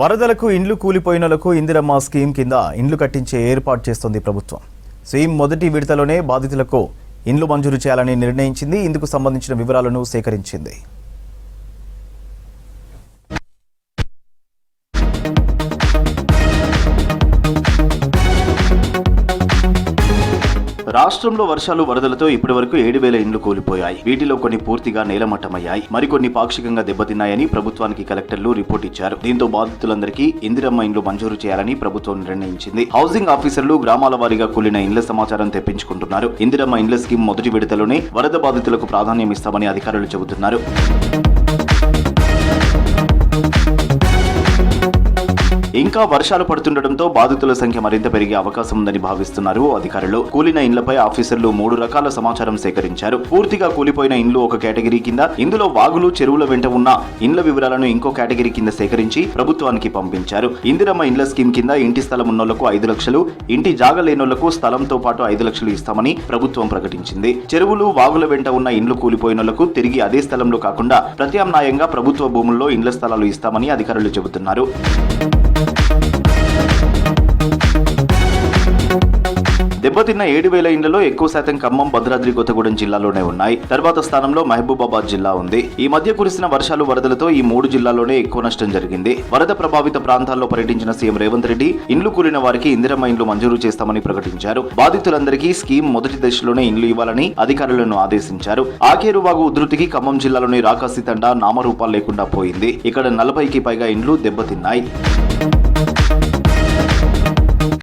వరదలకు ఇండ్లు కూలిపోయినలకు ఇందిరమ్మ స్కీమ్ కింద ఇండ్లు కట్టించే ఏర్పాటు చేస్తోంది ప్రభుత్వం. స్కీమ్ మొదటి విడతలోనే బాధితులకు ఇండ్లు మంజూరు చేయాలని నిర్ణయించింది. ఇందుకు సంబంధించిన వివరాలను సేకరించింది. రాష్ట్రంలో వర్షాలు వరదలతో ఇప్పటివరకు 7,000 ఇండ్లు కూలిపోయాయి. వీటిలో కొన్ని పూర్తిగా నేలమట్టమయ్యాయి, మరికొన్ని పాక్షికంగా దెబ్బతిన్నాయని ప్రభుత్వానికి కలెక్టర్లు రిపోర్ట్ ఇచ్చారు. దీంతో బాధితులందరికీ ఇందిరమ్మ ఇండ్లు మంజూరు చేయాలని ప్రభుత్వం నిర్ణయించింది. హౌసింగ్ ఆఫీసర్లు గ్రామాల వారీగా కూలిన ఇండ్ల సమాచారం తెప్పించుకుంటున్నారు. ఇందిరమ్మ ఇండ్ల స్కీమ్ మొదటి విడతలోనే వరద బాధితులకు ప్రాధాన్యం ఇస్తామని అధికారులు చెబుతున్నారు. ఇంకా వర్షాలు పడుతుండటంతో బాధితుల సంఖ్య మరింత పెరిగే అవకాశం ఉందని భావిస్తున్నారు అధికారులు. కూలిన ఇండ్లపై ఆఫీసర్లు 3 రకాల సమాచారం సేకరించారు. పూర్తిగా కూలిపోయిన ఇండ్లు ఒక కేటగిరీ కింద, ఇందులో వాగులు చెరువుల వెంట ఉన్న ఇండ్ల వివరాలను ఇంకో కేటగిరీ కింద సేకరించి ప్రభుత్వానికి పంపించారు. ఇందిరమ్మ ఇండ్ల స్కీమ్ కింద ఇంటి స్థలం ఉన్నోళ్లకు 5 లక్షలు, ఇంటి జాగా లేనోళ్లకు స్థలంతో పాటు 5 లక్షలు ఇస్తామని ప్రభుత్వం ప్రకటించింది. చెరువులు వాగుల వెంట ఉన్న ఇండ్లు కూలిపోయినోళ్లకు తిరిగి అదే స్థలంలో కాకుండా ప్రత్యామ్నాయంగా ప్రభుత్వ భూముల్లో ఇండ్ల స్థలాలు ఇస్తామని అధికారులు చెబుతున్నారు. దెబ్బతిన్న 7,000 ఇండ్లలో ఎక్కువ శాతం ఖమ్మం, భద్రాద్రి కొత్తగూడెం జిల్లాలోనే ఉన్నాయి. తర్వాత స్థానంలో మహబూబాబాద్ జిల్లా ఉంది. ఈ మధ్య కురిసిన వర్షాలు వరదలతో ఈ 3 జిల్లాల్లోనే ఎక్కువ నష్టం జరిగింది. వరద ప్రభావిత ప్రాంతాల్లో పర్యటించిన సీఎం రేవంత్ రెడ్డి ఇండ్లు కూలిన వారికి ఇందిరమ్మ ఇండ్లు మంజూరు చేస్తామని ప్రకటించారు. బాధితులందరికీ స్కీమ్ మొదటి దశలోనే ఇండ్లు ఇవ్వాలని అధికారులను ఆదేశించారు. ఆకేరువాగు ఉధృతికి ఖమ్మం జిల్లాలోని రాకాసి తండా నామరూపాలు లేకుండా పోయింది. ఇక్కడ 40కి పైగా ఇండ్లు దెబ్బతిన్నాయి.